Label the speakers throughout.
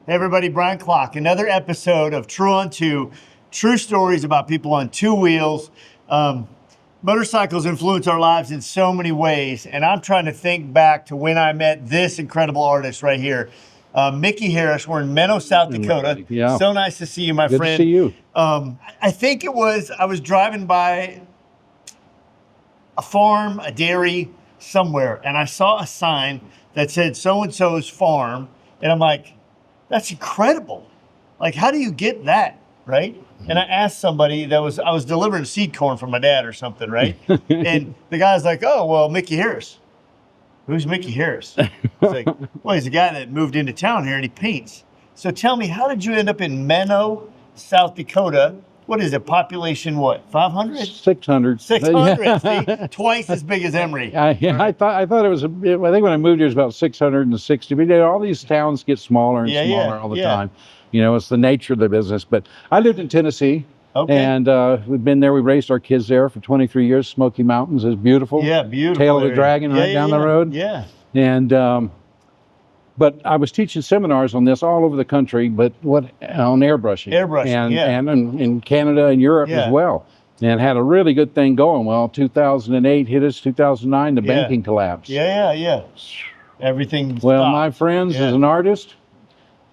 Speaker 1: Hey everybody, Brian Klock. Another episode of True on Two, true stories about people on two wheels. Motorcycles influence our lives in so many ways, and I'm trying to think back to when I met this incredible artist right here, Mickey Harris. We're in Menno, South Dakota.
Speaker 2: Yeah.
Speaker 1: So nice to see you, my friend.
Speaker 2: Good to see you.
Speaker 1: I think I was driving by a farm, a dairy, somewhere, and I saw a sign that said so-and-so's farm, and I'm like, that's incredible. Like, how do you get that, right? And I asked somebody I was delivering seed corn for my dad or something, right? And the guy's like, oh, well, Mickey Harris. Who's Mickey Harris? It's like, well, he's a guy that moved into town here and he paints. So tell me, how did you end up in Menno, South Dakota? What is it, population what, 500?
Speaker 2: 600.
Speaker 1: 600, see? Twice as big as Emory.
Speaker 2: I thought it was, I think when I moved here it was about 660, but all these towns get smaller and smaller all the time. You know, it's the nature of the business. But I lived in Tennessee. Okay. And we've been there. We raised our kids there for 23 years. Smoky Mountains is beautiful. Yeah, beautiful. Tail of the Dragon right down the road.
Speaker 1: Yeah.
Speaker 2: And but I was teaching seminars on this all over the country, but on airbrushing.
Speaker 1: Airbrushing,
Speaker 2: and in Canada and Europe as well. And had a really good thing going. Well, 2008 hit us, 2009, the banking collapse.
Speaker 1: Yeah. Everything stopped.
Speaker 2: Well, my friends, as an artist,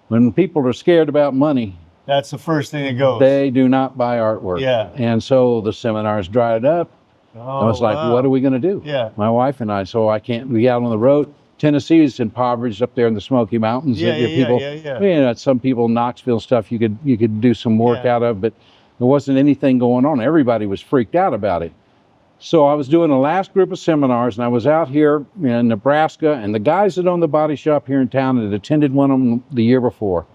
Speaker 2: when people are scared about money,
Speaker 1: that's the first thing that goes.
Speaker 2: They do not buy artwork.
Speaker 1: Yeah.
Speaker 2: And so the seminars dried up. I was like, what are we going to do?
Speaker 1: Yeah.
Speaker 2: My wife and I, so I can't be out on the road. Tennessee is impoverished up there in the Smoky Mountains. You know, some people, Knoxville stuff, you could do some work out of, but there wasn't anything going on. Everybody was freaked out about it. So I was doing the last group of seminars, and I was out here in Nebraska, and the guys that own the body shop here in town had attended one of them the year before,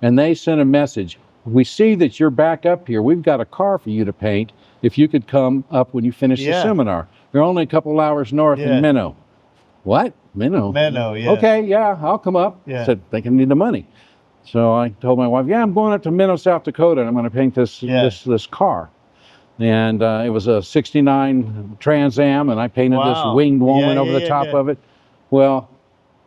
Speaker 2: and they sent a message. We see that you're back up here. We've got a car for you to paint. If you could come up when you finish the seminar. You're only a couple hours north in Menno. What? Menno?
Speaker 1: Menno, yeah.
Speaker 2: Okay, yeah, I'll come up. Said, they can need the money. So I told my wife, I'm going up to Menno, South Dakota, and I'm going to paint this car. And it was a 69 Trans Am, and I painted this winged woman over the top of it. Well,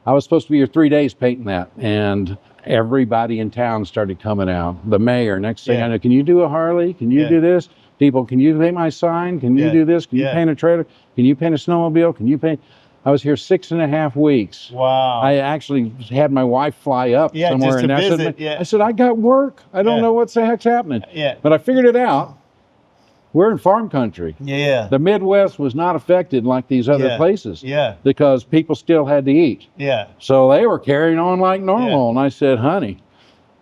Speaker 2: I was supposed to be here 3 days painting that, and everybody in town started coming out. The mayor, next thing I know, can you do a Harley? Can you do this? People, can you paint my sign? Can you do this? Can you paint a trailer? Can you paint a snowmobile? Can you paint? I was here 6.5 weeks.
Speaker 1: Wow.
Speaker 2: I actually had my wife fly up somewhere.
Speaker 1: Just to visit.
Speaker 2: I said, I got work. I don't know what the heck's happening.
Speaker 1: Yeah.
Speaker 2: But I figured it out. We're in farm country.
Speaker 1: Yeah.
Speaker 2: The Midwest was not affected like these other places.
Speaker 1: Yeah.
Speaker 2: Because people still had to eat.
Speaker 1: Yeah.
Speaker 2: So they were carrying on like normal. And I said, honey,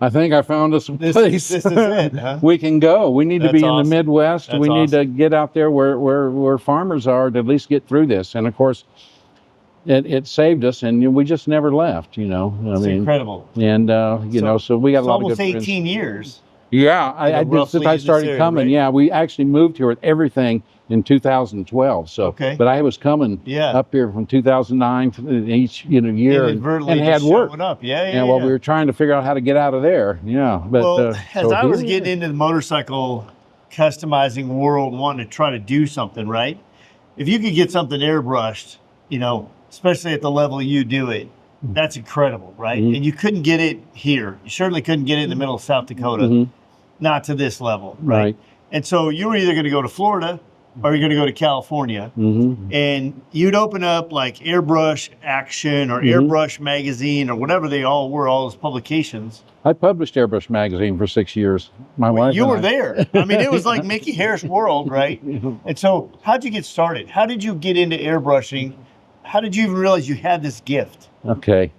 Speaker 2: I think I found us a place.
Speaker 1: This is it, huh?
Speaker 2: We can go. We need to be in the Midwest.
Speaker 1: That's
Speaker 2: we need to get out there where farmers are to at least get through this. And of course, it saved us, and we just never left. You know,
Speaker 1: it's incredible.
Speaker 2: And so we got a lot of good friends.
Speaker 1: Almost 18 years.
Speaker 2: Yeah, I did since I started coming. Right? Yeah, we actually moved here with everything in 2012. So, but I was coming up here from 2009 to each year and had work. While we were trying to figure out how to get out of there. Yeah, but
Speaker 1: as I was getting into the motorcycle customizing world, wanting to try to do something right, if you could get something airbrushed, especially at the level you do it, that's incredible, right? And you couldn't get it here. You certainly couldn't get it in the middle of South Dakota, not to this level, right? And so you were either going to go to Florida or you're going to go to California, and you'd open up like Airbrush Action or Airbrush Magazine or whatever they all were, all those publications.
Speaker 2: I published Airbrush Magazine for 6 years. My wife.
Speaker 1: You were there. I mean, it was like Mickey Harris World, right? And so how'd you get started? How did you get into airbrushing? How did you even realize you had this gift?
Speaker 2: Okay.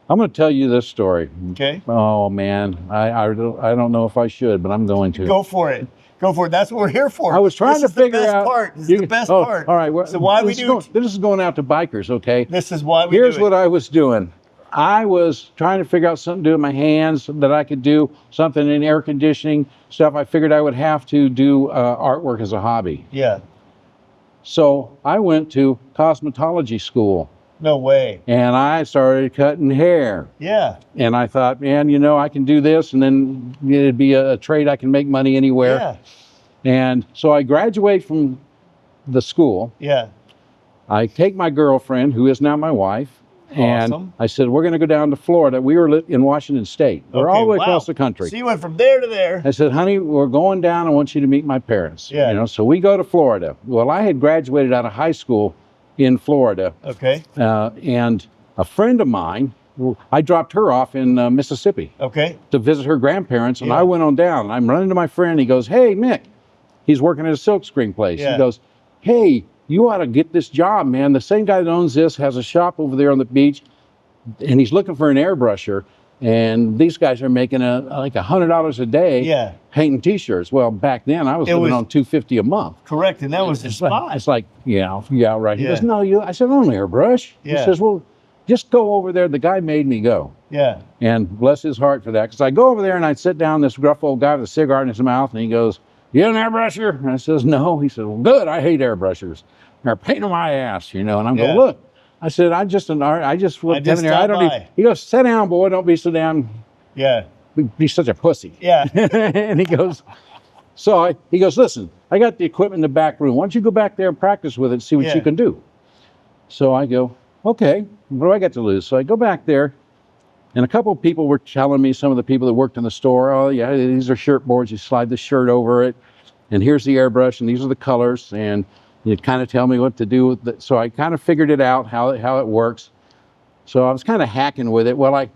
Speaker 2: I'm going to tell you this story.
Speaker 1: Okay.
Speaker 2: Oh, man. I don't know if I should, but I'm going to.
Speaker 1: Go for it. Go for it. That's what we're here for.
Speaker 2: I was trying to figure out.
Speaker 1: This is the best part.
Speaker 2: All right.
Speaker 1: So why we do...
Speaker 2: This is going out to bikers, okay?
Speaker 1: This is why we
Speaker 2: Here's what I was doing. I was trying to figure out something to do with my hands that I could do, something in air conditioning stuff. I figured I would have to do artwork as a hobby.
Speaker 1: Yeah.
Speaker 2: So I went to cosmetology school.
Speaker 1: No way.
Speaker 2: And I started cutting hair.
Speaker 1: Yeah.
Speaker 2: And I thought, man, I can do this, and then it'd be a trade I can make money anywhere.
Speaker 1: Yeah.
Speaker 2: And so I graduate from the school.
Speaker 1: Yeah.
Speaker 2: I take my girlfriend, who is now my wife, And
Speaker 1: Awesome.
Speaker 2: I said, we're going to go down to Florida. We were in Washington State. We're all the way across the country.
Speaker 1: So you went from there to there.
Speaker 2: I said, honey, we're going down. I want you to meet my parents.
Speaker 1: Yeah.
Speaker 2: You know, so we go to Florida. Well, I had graduated out of high school in Florida.
Speaker 1: Okay.
Speaker 2: And a friend of mine, I dropped her off in Mississippi.
Speaker 1: Okay.
Speaker 2: To visit her grandparents. And
Speaker 1: Yeah.
Speaker 2: I went on down. I'm running to my friend. He goes, hey, Mick. He's working at a silkscreen place.
Speaker 1: Yeah.
Speaker 2: He goes, hey, you ought to get this job, man. The same guy that owns this has a shop over there on the beach, and he's looking for an airbrusher. And these guys are making like $100 a day painting T-shirts. Well, back then I was living on $250 a month.
Speaker 1: Correct, and that was the spot.
Speaker 2: It's like, yeah, right. He
Speaker 1: Yeah.
Speaker 2: goes, no, I said, only airbrush.
Speaker 1: Yeah.
Speaker 2: He says, well, just go over there. The guy made me go.
Speaker 1: Yeah.
Speaker 2: And bless his heart for that, because I go over there and I sit down, this gruff old guy with a cigar in his mouth, and he goes, you an airbrusher? And I says, no. He said, well, good, I hate airbrushers. They're a pain in my ass, you know. And I'm going, look. I said, I just he goes, sit down, boy, don't be so damn, be such a pussy.
Speaker 1: Yeah.
Speaker 2: And he goes, he goes, listen, I got the equipment in the back room. Why don't you go back there and practice with it and see what you can do? So I go, okay, what do I got to lose? So I go back there. And a couple of people were telling me, some of the people that worked in the store, oh, yeah, these are shirt boards. You slide the shirt over it, and here's the airbrush, and these are the colors, and you'd kind of tell me what to do with it. So I kind of figured it out, how it works. So I was kind of hacking with it. Well, I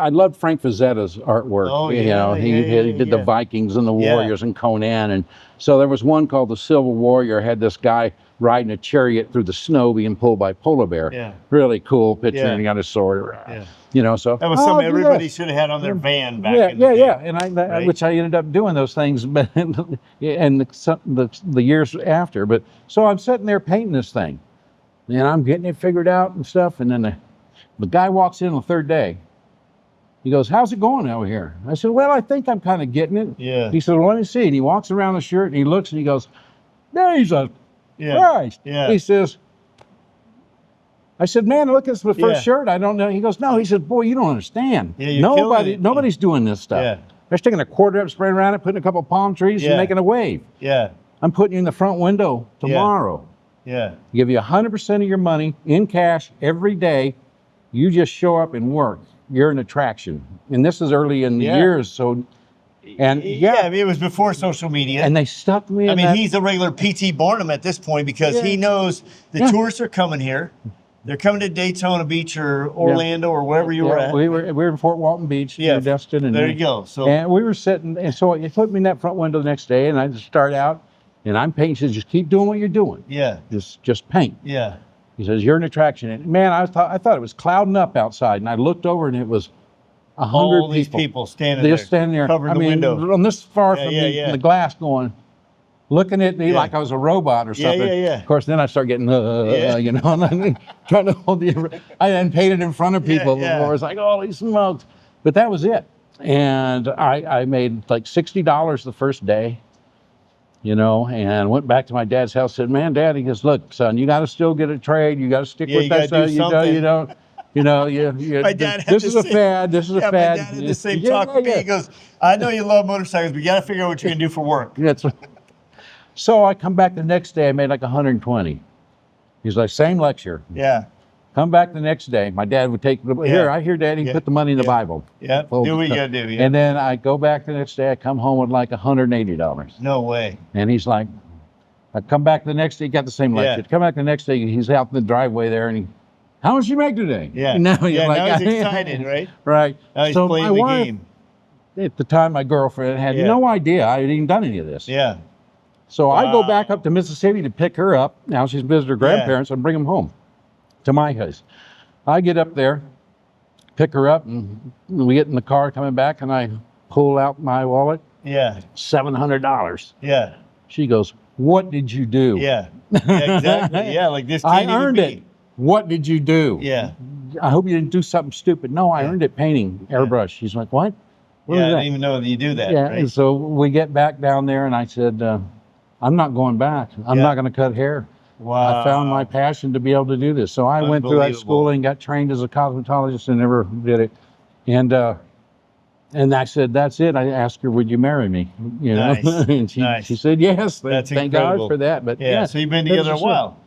Speaker 2: loved Frank Frazzetta's artwork.
Speaker 1: Oh,
Speaker 2: you know, he did the Vikings and the Warriors and Conan. And so there was one called the Silver Warrior, had this guy riding a chariot through the snow being pulled by a polar bear.
Speaker 1: Yeah.
Speaker 2: Really cool picture, and he got his sword.
Speaker 1: Yeah.
Speaker 2: You know, so
Speaker 1: that was something everybody should have had on their van back in the day.
Speaker 2: And which I ended up doing those things, but and the years after. But so I'm sitting there painting this thing, and I'm getting it figured out and stuff. And then the guy walks in on the third day. He goes, how's it going over here? I said, well, I think I'm kind of getting it.
Speaker 1: Yeah.
Speaker 2: He said, well, let me see. And he walks around the shirt and he looks and he goes, Jesus Christ.
Speaker 1: Yeah.
Speaker 2: He says, I said, man, look, it's the first shirt. I don't know. He goes, no. He said, boy, you don't understand.
Speaker 1: Yeah,
Speaker 2: Nobody's doing this stuff.
Speaker 1: Yeah.
Speaker 2: They're sticking a quarter up, spraying around it, putting a couple of palm trees and making a wave.
Speaker 1: Yeah.
Speaker 2: I'm putting you in the front window tomorrow.
Speaker 1: Yeah.
Speaker 2: Give you 100% of your money in cash every day. You just show up and work. You're an attraction. And this is early in the years, so and
Speaker 1: I mean, it was before social media.
Speaker 2: And they stuck me in
Speaker 1: I mean, he's a regular P.T. Barnum at this point, because he knows the tourists are coming here. They're coming to Daytona Beach or Orlando or wherever you were at.
Speaker 2: We were in Fort Walton Beach near Destin. And
Speaker 1: there you go. So
Speaker 2: and we were sitting, and so he put me in that front window the next day, and I just start out, and I'm painting. He says, just keep doing what you're doing.
Speaker 1: Yeah.
Speaker 2: Just paint.
Speaker 1: Yeah.
Speaker 2: He says, you're an attraction. And man, I thought it was clouding up outside, and I looked over, and it was 100
Speaker 1: all these people standing there, covering the window.
Speaker 2: On this far from the glass, going, looking at me like I was a robot or something. Of course, then I start getting, you know, and trying to hold I hadn't painted in front of people before. It's like, holy smokes. But that was it. And I made like $60 the first day, you know, and went back to my dad's house, said, man, Dad, he goes, look, son, you got to still get a trade. You got to stick with that stuff. You know,
Speaker 1: my dad
Speaker 2: this is a fad. This is a fad.
Speaker 1: My dad had the same talk with me. He goes, I know you love motorcycles, but you got to figure out what you're going to do for work.
Speaker 2: So I come back the next day, I made like 120. He's like, same lecture.
Speaker 1: Yeah.
Speaker 2: Come back the next day. My dad would take, I hear Daddy, put the money in the Bible.
Speaker 1: Yeah, do what you got to do. Yeah.
Speaker 2: And then I go back the next day, I come home with like $180.
Speaker 1: No way.
Speaker 2: And he's like, I come back the next day, got the same lecture. Come back the next day, he's out in the driveway there, and how much you make today?
Speaker 1: Yeah.
Speaker 2: Now
Speaker 1: he's excited, right?
Speaker 2: Right.
Speaker 1: Now he's playing the game.
Speaker 2: At the time, my girlfriend had no idea I had even done any of this.
Speaker 1: Yeah.
Speaker 2: So I go back up to Mississippi to pick her up. Now she's visited her grandparents and bring them home to my house. I get up there, pick her up, and we get in the car coming back, and I pull out my wallet.
Speaker 1: Yeah.
Speaker 2: $700.
Speaker 1: Yeah.
Speaker 2: She goes, what did you do?
Speaker 1: Yeah. Exactly. Yeah, like this can't
Speaker 2: I earned it. What did you do?
Speaker 1: Yeah.
Speaker 2: I hope you didn't do something stupid. No, I earned it painting airbrush. She's like, what?
Speaker 1: I didn't even know that you do that.
Speaker 2: Yeah,
Speaker 1: right?
Speaker 2: and so we get back down there, and I said, I'm not going back. I'm not going to cut hair.
Speaker 1: Wow.
Speaker 2: I found my passion to be able to do this. So I went through that school and got trained as a cosmetologist and never did it. And I said, that's it. I asked her, would you marry me? You know, and she said yes.
Speaker 1: That's
Speaker 2: thank
Speaker 1: incredible.
Speaker 2: God for that. But
Speaker 1: so you've been together a while.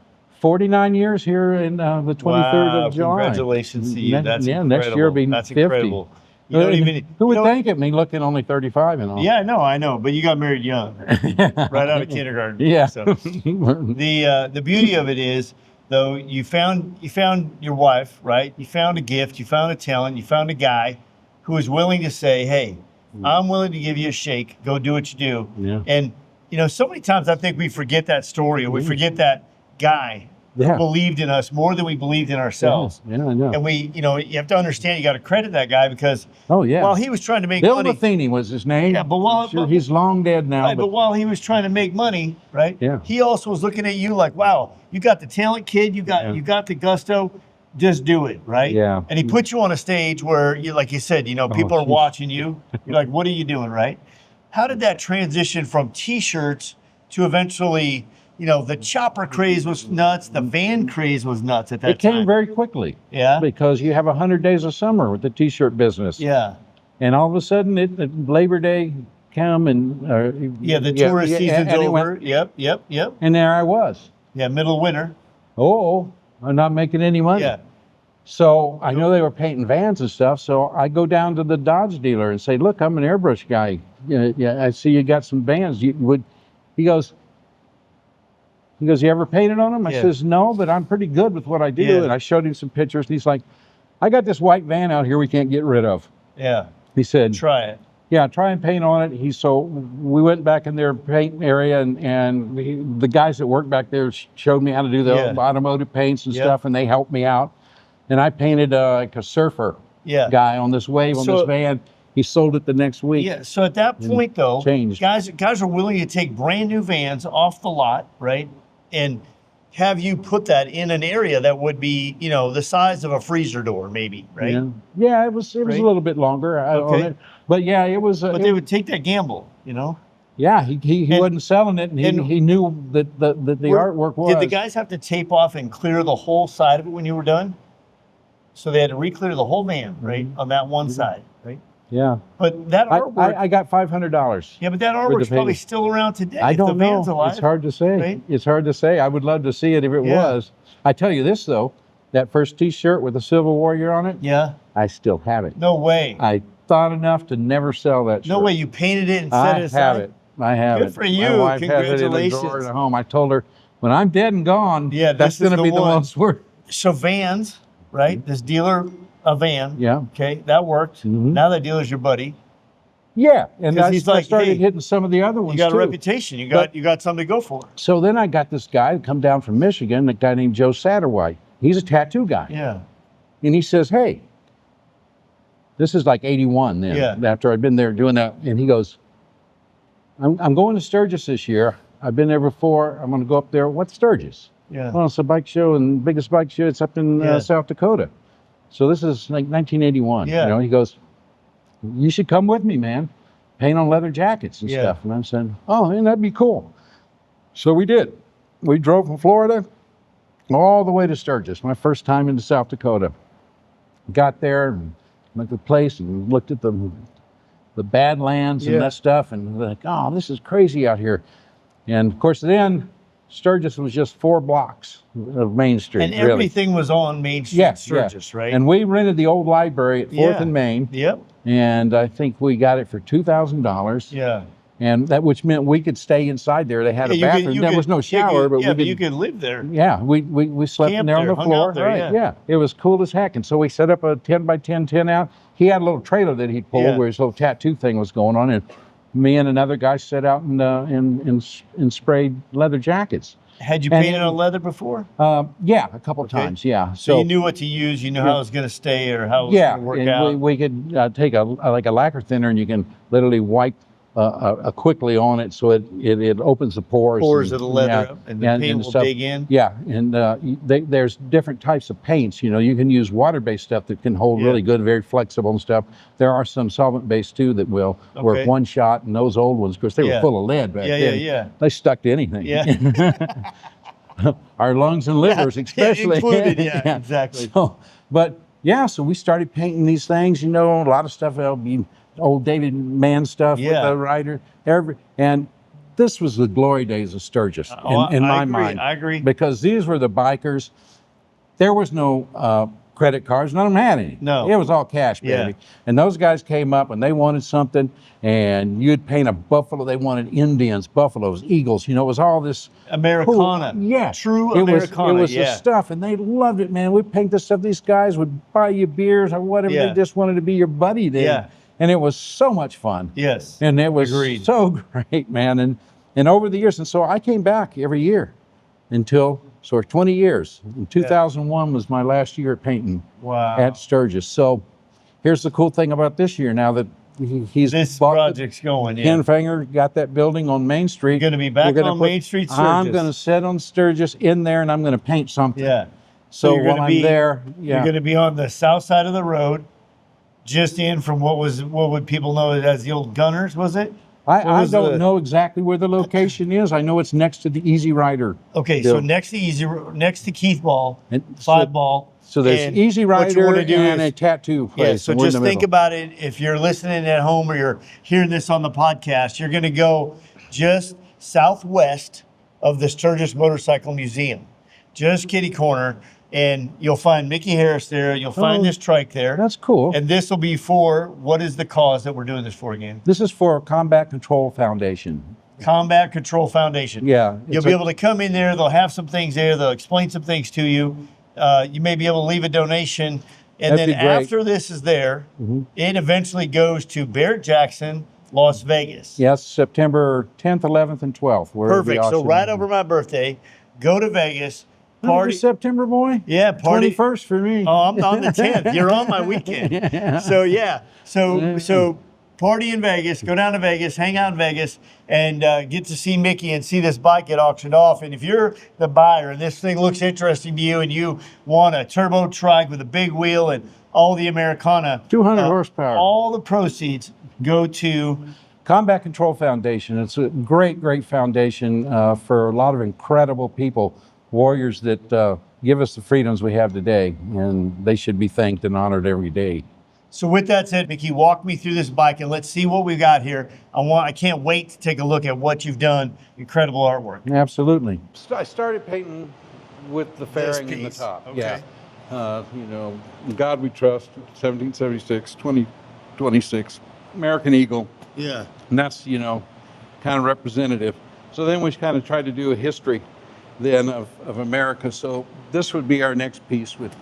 Speaker 2: 49 years here in the 23rd of July.
Speaker 1: Congratulations to you. That's incredible.
Speaker 2: Next year will be
Speaker 1: That's
Speaker 2: 50.
Speaker 1: incredible. You don't even,
Speaker 2: Who would think it? Me looking only 35 and all.
Speaker 1: Yeah, I know. But you got married young, right out of kindergarten.
Speaker 2: Yeah.
Speaker 1: So the beauty of it is, though, you found your wife, right? You found a gift, you found a talent, you found a guy who is willing to say, "Hey, I'm willing to give you a shake. Go do what you do."
Speaker 2: Yeah.
Speaker 1: And so many times I think we forget that story, or we forget that guy who believed in us more than we believed in ourselves.
Speaker 2: Yeah, I know.
Speaker 1: And you have to understand, you got to credit that guy, because while he was trying to make
Speaker 2: Bill
Speaker 1: money,
Speaker 2: Matheny was his name.
Speaker 1: Yeah, but
Speaker 2: he's long dead now.
Speaker 1: Right, but while he was trying to make money, right?
Speaker 2: Yeah.
Speaker 1: He also was looking at you like, wow, you got the talent, kid. You got the gusto. Just do it, right?
Speaker 2: Yeah.
Speaker 1: And he put you on a stage where you, like you said, people are watching you. You're like, what are you doing, right? How did that transition from T-shirts to eventually, the chopper craze was nuts, the van craze was nuts at that time?
Speaker 2: It came very quickly.
Speaker 1: Yeah.
Speaker 2: Because you have 100 days of summer with the T-shirt business.
Speaker 1: Yeah.
Speaker 2: And all of a sudden, Labor Day come and
Speaker 1: the tourist season's over. Yep.
Speaker 2: And there I was.
Speaker 1: Yeah, middle of winter.
Speaker 2: I'm not making any money.
Speaker 1: Yeah.
Speaker 2: So I know they were painting vans and stuff. So I go down to the Dodge dealer and say, "Look, I'm an airbrush guy. I see you got some vans. He goes, you ever painted on them?" I says, "No, but I'm pretty good with what I do."
Speaker 1: Yeah.
Speaker 2: And I showed him some pictures. And he's like, "I got this white van out here we can't get rid of."
Speaker 1: Yeah.
Speaker 2: He said,
Speaker 1: "Try it."
Speaker 2: Yeah, try and paint on it. So we went back in their paint area, and the guys that worked back there showed me how to do the automotive paints and stuff, and they helped me out. And I painted like a surfer guy on this wave on this van. He sold it the next week.
Speaker 1: Yeah. So at that point, though,
Speaker 2: changed.
Speaker 1: guys are willing to take brand new vans off the lot, right, and have you put that in an area that would be, the size of a freezer door, maybe, right?
Speaker 2: Yeah, it was a little bit longer on it. But yeah, it was.
Speaker 1: But they would take that gamble,
Speaker 2: Yeah, he wasn't selling it, and he knew that the artwork was.
Speaker 1: Did the guys have to tape off and clear the whole side of it when you were done? So they had to re-clear the whole van, right, on that one side, right?
Speaker 2: Yeah.
Speaker 1: But that artwork,
Speaker 2: I got $500.
Speaker 1: Yeah, but that artwork's probably still around today.
Speaker 2: I don't know.
Speaker 1: Alive,
Speaker 2: it's hard to say.
Speaker 1: Right?
Speaker 2: It's hard to say. I would love to see it if it was. I tell you this though, that first T-shirt with the Civil Warrior on it.
Speaker 1: Yeah.
Speaker 2: I still have it.
Speaker 1: No way.
Speaker 2: I thought enough to never sell that shirt.
Speaker 1: No way. You painted it and set it aside.
Speaker 2: I have it. I have it.
Speaker 1: Good for you.
Speaker 2: My wife
Speaker 1: Congratulations.
Speaker 2: has it in the drawer at home. I told her, when I'm dead and gone, that's going to be the most worth.
Speaker 1: So vans, right? This dealer, a van.
Speaker 2: Yeah.
Speaker 1: Okay, that worked. Now that dealer's your buddy.
Speaker 2: Yeah, and I
Speaker 1: he's like,
Speaker 2: started hitting some of the other ones
Speaker 1: too. You got
Speaker 2: too.
Speaker 1: a reputation. You got something to go for.
Speaker 2: So then I got this guy come down from Michigan, a guy named Joe Satterwhite. He's a tattoo guy.
Speaker 1: Yeah.
Speaker 2: And he says, "Hey," this is like 81 then.
Speaker 1: Yeah.
Speaker 2: After I'd been there doing that, and he goes, "I'm going to Sturgis this year. I've been there before. I'm going to go up there." "What's Sturgis?"
Speaker 1: Yeah.
Speaker 2: "Well, it's a bike show, and biggest bike show. It's up in South Dakota." So this is like 1981.
Speaker 1: Yeah.
Speaker 2: He goes, "You should come with me, man. Paint on leather jackets and stuff." And I'm saying, "Oh, man, that'd be cool." So we did. We drove from Florida all the way to Sturgis, my first time into South Dakota. Got there and looked at the place and looked at the Badlands and that stuff, and like, "Oh, this is crazy out here." And of course, then Sturgis was just 4 blocks of Main Street.
Speaker 1: And everything was on Main Street, Sturgis, right?
Speaker 2: And we rented the old library at 4th and Main.
Speaker 1: Yep.
Speaker 2: And I think we got it for $2,000.
Speaker 1: Yeah.
Speaker 2: And which meant we could stay inside there. They had a bathroom. There was no shower, but
Speaker 1: you could live there.
Speaker 2: Yeah, we slept in there on the floor. Right, it was cool as heck. And so we set up a 10 by 10 tent out. He had a little trailer that he'd pulled where his little tattoo thing was going on, and me and another guy set out and sprayed leather jackets.
Speaker 1: Had you painted on leather before?
Speaker 2: Yeah, a couple times. Yeah.
Speaker 1: So you knew what to use. You knew how it was going to stay or how it was going to work out.
Speaker 2: We could take a lacquer thinner, and you can literally wipe quickly on it, so it opens the pores.
Speaker 1: Pores of the leather, and the paint will dig in.
Speaker 2: Yeah, and there's different types of paints. You can use water-based stuff that can hold really good, very flexible and stuff. There are some solvent-based too that will work one shot, and those old ones, of course, they were full of lead back then. They stuck to anything.
Speaker 1: Yeah.
Speaker 2: Our lungs and livers, especially.
Speaker 1: Included, exactly.
Speaker 2: So we started painting these things. A lot of stuff will be old David Mann stuff with the rider. And this was the glory days of Sturgis in my mind.
Speaker 1: I agree.
Speaker 2: Because these were the bikers. There was no credit cards. None of them had any.
Speaker 1: No.
Speaker 2: It was all cash, baby.
Speaker 1: Yeah.
Speaker 2: And those guys came up and they wanted something, and you'd paint a buffalo. They wanted Indians, buffaloes, eagles. You know, it was all this
Speaker 1: Americana.
Speaker 2: Cool, yeah.
Speaker 1: True
Speaker 2: it
Speaker 1: Americana.
Speaker 2: It was the stuff, and they loved it, man. We'd paint this stuff. These guys would buy you beers or whatever.
Speaker 1: Yeah.
Speaker 2: They just wanted to be your buddy then.
Speaker 1: Yeah.
Speaker 2: And it was so much fun.
Speaker 1: Yes.
Speaker 2: And it was
Speaker 1: Agreed.
Speaker 2: so great, man. And over the years, and so I came back every year until, so 20 years. In 2001 was my last year painting at Sturgis. So here's the cool thing about this year now that
Speaker 1: this project's going. Yeah.
Speaker 2: Ken Fanger got that building on Main Street.
Speaker 1: You're going to be back on Main Street, Sturgis.
Speaker 2: I'm going to sit on Sturgis in there, and I'm going to paint something.
Speaker 1: Yeah.
Speaker 2: So while I'm there,
Speaker 1: you're going to be on the south side of the road, just in from what would people know as the old Gunners, was it?
Speaker 2: I don't know exactly where the location is. I know it's next to the Easy Rider.
Speaker 1: Okay, so next to Keith Ball,
Speaker 2: and
Speaker 1: Five Ball.
Speaker 2: So there's Easy Rider and a tattoo place.
Speaker 1: Yeah, so just think about it. If you're listening at home or you're hearing this on the podcast, you're going to go just southwest of the Sturgis Motorcycle Museum, just kitty corner, and you'll find Mickey Harris there. You'll find this trike there.
Speaker 2: That's cool.
Speaker 1: And this will be for, what is the cause that we're doing this for again?
Speaker 2: This is for Combat Control Foundation.
Speaker 1: Combat Control Foundation.
Speaker 2: Yeah.
Speaker 1: You'll be able to come in there. They'll have some things there. They'll explain some things to you. You may be able to leave a donation. And then after this is there, it eventually goes to Barrett-Jackson, Las Vegas.
Speaker 2: Yes, September 10th, 11th, and 12th.
Speaker 1: Perfect. So right over my birthday, go to Vegas.
Speaker 2: Party September, boy.
Speaker 1: Yeah, party
Speaker 2: 21st for me.
Speaker 1: Oh, I'm on the 10th. You're on my weekend.
Speaker 2: Yeah.
Speaker 1: So yeah, so party in Vegas. Go down to Vegas, hang out in Vegas, and get to see Mickey and see this bike get auctioned off. And if you're the buyer and this thing looks interesting to you, and you want a turbo trike with a big wheel and all the Americana,
Speaker 2: 200 horsepower,
Speaker 1: all the proceeds go to
Speaker 2: Combat Control Foundation. It's a great foundation for a lot of incredible people. Warriors that give us the freedoms we have today, and they should be thanked and honored every day.
Speaker 1: So with that said, Mickey, walk me through this bike and let's see what we've got here. I can't wait to take a look at what you've done. Incredible artwork.
Speaker 2: Absolutely. I started painting with the fairing in the top.
Speaker 1: Okay.
Speaker 2: Yeah. You know, In God We Trust, 1776, 2026, American Eagle.
Speaker 1: Yeah.
Speaker 2: And that's, you know, kind of representative. So then we kind of tried to do a history then of America. So this would be our next piece with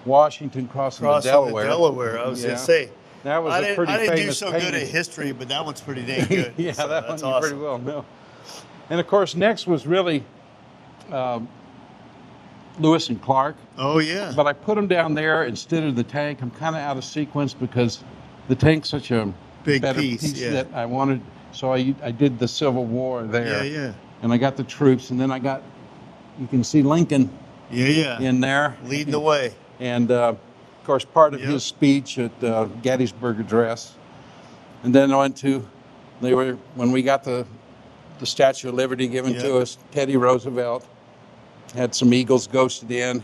Speaker 2: Washington crossing the Delaware.
Speaker 1: I was going to say.
Speaker 2: That was a pretty famous
Speaker 1: I didn't do so
Speaker 2: painting.
Speaker 1: good at history, but that one's pretty dang good.
Speaker 2: Yeah,
Speaker 1: so
Speaker 2: that
Speaker 1: that's
Speaker 2: one
Speaker 1: awesome.
Speaker 2: pretty well. No. And of course, next was really Lewis and Clark.
Speaker 1: Oh, yeah.
Speaker 2: But I put them down there instead of the tank. I'm kind of out of sequence because the tank's such a
Speaker 1: big
Speaker 2: better piece that I wanted. So I did the Civil War there.
Speaker 1: Yeah.
Speaker 2: And I got the troops, and then I got, you can see Lincoln in there.
Speaker 1: Leading the way.
Speaker 2: And of course, part of his speech at Gettysburg Address. And then I went to, when we got the Statue of Liberty given to us, Teddy Roosevelt had some Eagles ghosts at the end.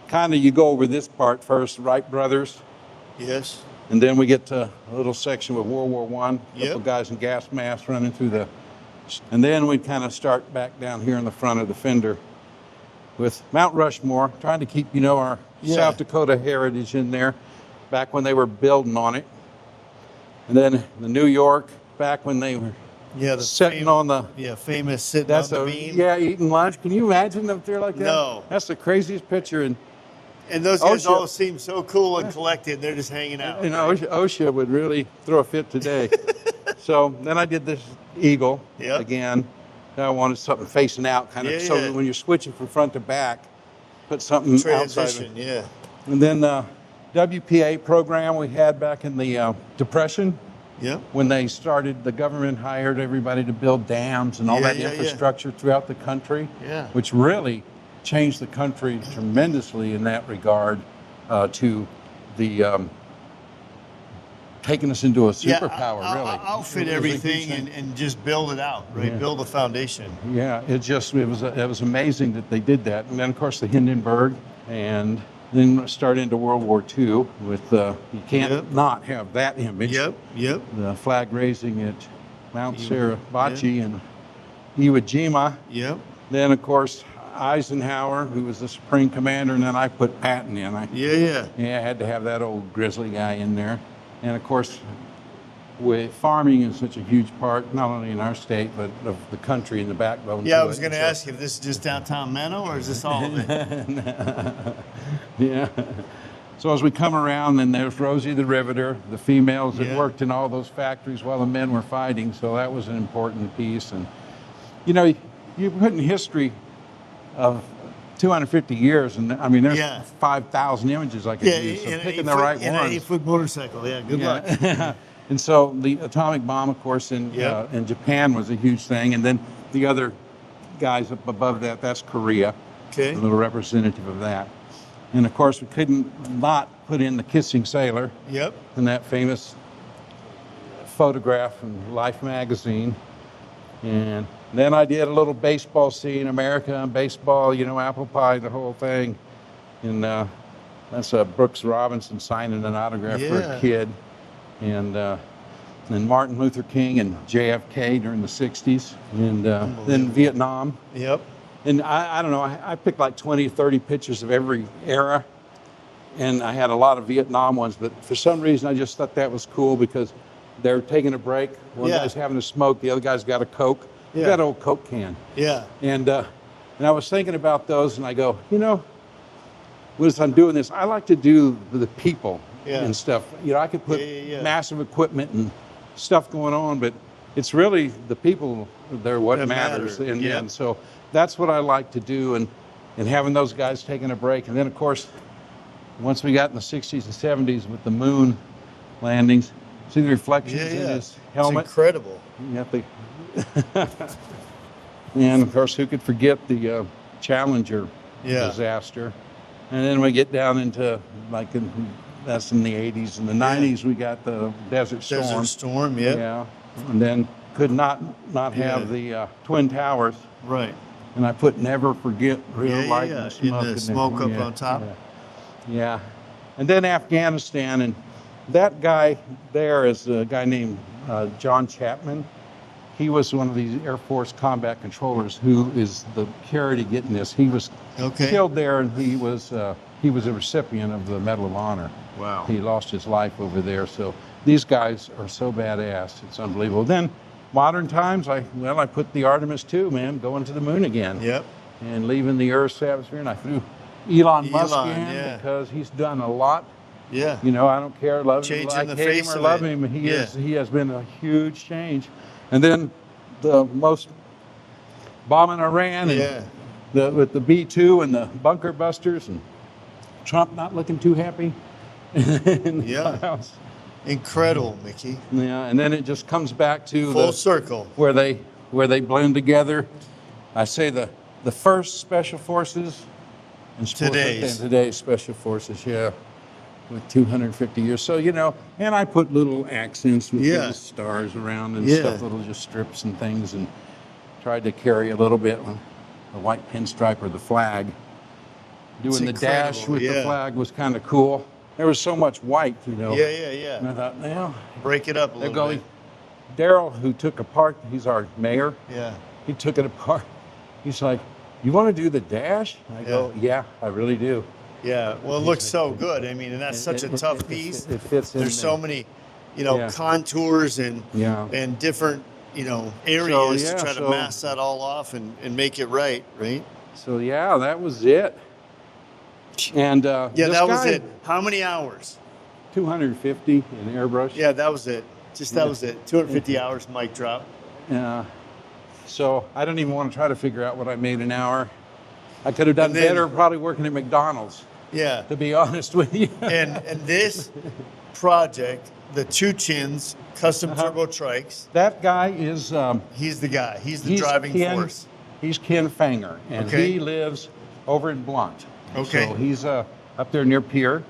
Speaker 2: Kind of, you go over this part first, Wright brothers.
Speaker 1: Yes.
Speaker 2: And then we get to a little section with World War I, a couple guys in gas masks running through the, and then we kind of start back down here in the front of the fender with Mount Rushmore, trying to keep, our South Dakota heritage in there, back when they were building on it. And then the New York, back when they were sitting on the...
Speaker 1: Yeah, famous sitting on the beam.
Speaker 2: Yeah, eating lunch. Can you imagine up there like that?
Speaker 1: No.
Speaker 2: That's the craziest picture. And
Speaker 1: those guys all seem so cool and collected. They're just hanging out.
Speaker 2: OSHA would really throw a fit today. So then I did this Eagle again. I wanted something facing out, kind of, so that when you're switching from front to back, put something
Speaker 1: transition,
Speaker 2: outside. And then WPA program we had back in the Depression.
Speaker 1: Yeah.
Speaker 2: When they started, the government hired everybody to build dams and all that infrastructure throughout the country, which really changed the country tremendously in that regard to the taking us into a superpower, really.
Speaker 1: Outfit everything and just build it out, right?
Speaker 2: Yeah.
Speaker 1: Build a foundation.
Speaker 2: Yeah, it was amazing that they did that. And then, of course, the Hindenburg, and then start into World War II with, you can't not have that image.
Speaker 1: Yep.
Speaker 2: The flag raising at Mount Suribachi and Iwo Jima.
Speaker 1: Yep.
Speaker 2: Then, of course, Eisenhower, who was the supreme commander, and then I put Patton in. I had to have that old grizzly guy in there. And, of course, farming is such a huge part, not only in our state, but of the country and the backbone.
Speaker 1: Yeah, I was going to ask you if this is just downtown Menno, or is this all of it?
Speaker 2: Yeah. So as we come around, then there's Rosie the Riveter, the females that worked in all those factories while the men were fighting. So that was an important piece. And, you know, you put in history of 250 years, and I mean, there's 5,000 images I could use. So picking the right ones.
Speaker 1: And an 8-foot motorcycle, good luck.
Speaker 2: And so the atomic bomb, of course, in Japan was a huge thing. And then the other guys up above that, that's Korea. Okay. A little representative of that. And of course, we couldn't not put in the kissing sailor. Yep. And that famous photograph from Life magazine. And then I did a little baseball scene, America, baseball, you know, apple pie, the whole thing. And that's Brooks Robinson signing an autograph for a kid. And then Martin Luther King and JFK during the 60s. And then Vietnam. Yep. And I don't know, I picked like 20, 30 pictures of every era. And I had a lot of Vietnam ones, but for some reason I just thought that was cool because they're taking a break. One guy's having a smoke, the other guy's got a Coke. He's got an old Coke can. Yeah. And I was thinking about those, and I go, you know, as I'm doing this, I like to do the people and stuff. You know, I could put massive equipment and stuff going on, but it's really the people they're what matters. And so that's what I like to do, and having those guys taking a break. And then, of course, once we got in the 60s and 70s with the moon landings, see the reflections in his helmet? It's incredible. And, of course, who could forget the Challenger disaster? And then we get down into, like, that's in the 80s. In the 90s, we got the Desert Storm. Desert Storm, yeah. And then could not have the Twin Towers. Right. And I put never forget real light and smoke. In the smoke up on top. Yeah. And then Afghanistan, and that guy there is a guy named John Chapman. He was one of these Air Force combat controllers who is the carry to getting this. He was killed there, and he was a recipient of the Medal of Honor. Wow. He lost his life over there. So these guys are so badass. It's unbelievable. Then modern times, I put the Artemis 2, man, going to the moon again. Yep. And leaving the Earth's atmosphere. And I threw Elon Musk in because he's done a lot. Yeah. You know, I don't care, love him, like him or love him. He has been a huge change. And then the most bombing Iran and with the B-2 and the bunker busters and Trump not looking too happy. Incredible, Mickey. Yeah, and then it just comes back to full circle where they blend together. I say the first special forces and today's special forces, with 250 years. So, you know, and I put little accents with little stars around and stuff, little just strips and things, and tried to carry a little bit on the white pinstripe or the flag. Doing the dash with the flag was kind of cool. There was so much white, you know. Yeah. And I thought, now break it up a little bit. Daryl, who took apart, he's our mayor. Yeah. He took it apart. He's like, "You want to do the dash?" I go, "Yeah, I really do." Yeah. Well, it looks so good. I mean, and that's such a tough piece. It fits in. There's so many, you know, contours and different, you know, areas to try to mask that all off and make it right. So that was it. And that was it. How many hours? 250 in airbrush. Yeah, that was it. That was it. 250 hours, mic drop. Yeah. So I don't even want to try to figure out what I made an hour. I could have done better probably working at McDonald's. Yeah. To be honest with you. and this project, the Two Chins custom turbo trikes. That guy is he's the guy. He's the driving force. He's Ken Fanger, and he lives over in Blunt. Okay. So he's up there near Pier,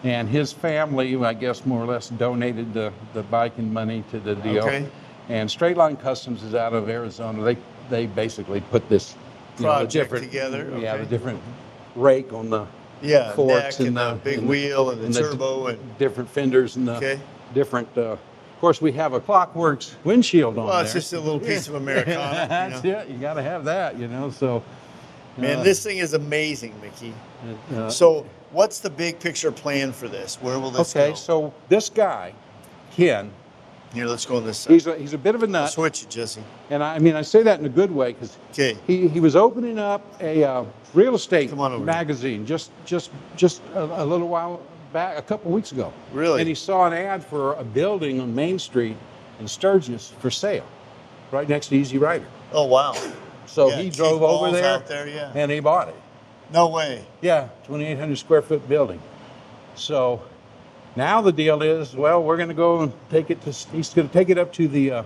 Speaker 2: and his family, I guess, more or less donated the biking money to the deal. Okay. And Straight Line Customs is out of Arizona. They basically put this project together. Yeah, the different rake on the forks and the big wheel and the turbo and different fenders and the different course, we have a Klock Werks windshield on there.
Speaker 1: Well, it's just a little piece of Americana.
Speaker 2: That's it. You got to have that, you know. So,
Speaker 1: man, this thing is amazing, Mickey. So, what's the big picture plan for this? Where will this go?
Speaker 2: Okay, so this guy, Ken.
Speaker 1: Here, let's go on this side.
Speaker 2: He's a bit of a nut.
Speaker 1: I'll switch it, Jesse.
Speaker 2: And I mean, I say that in a good way because he was opening up a real estate magazine just a little while back, a couple weeks ago.
Speaker 1: Really?
Speaker 2: And he saw an ad for a building on Main Street in Sturgis for sale, right next to Easy Rider.
Speaker 1: Oh, wow.
Speaker 2: So he drove over there,
Speaker 1: out there,
Speaker 2: and he bought it.
Speaker 1: No way.
Speaker 2: Yeah, 2,800 square foot building. So now the deal is, well, we're going to go and take it to, he's going to take it up to the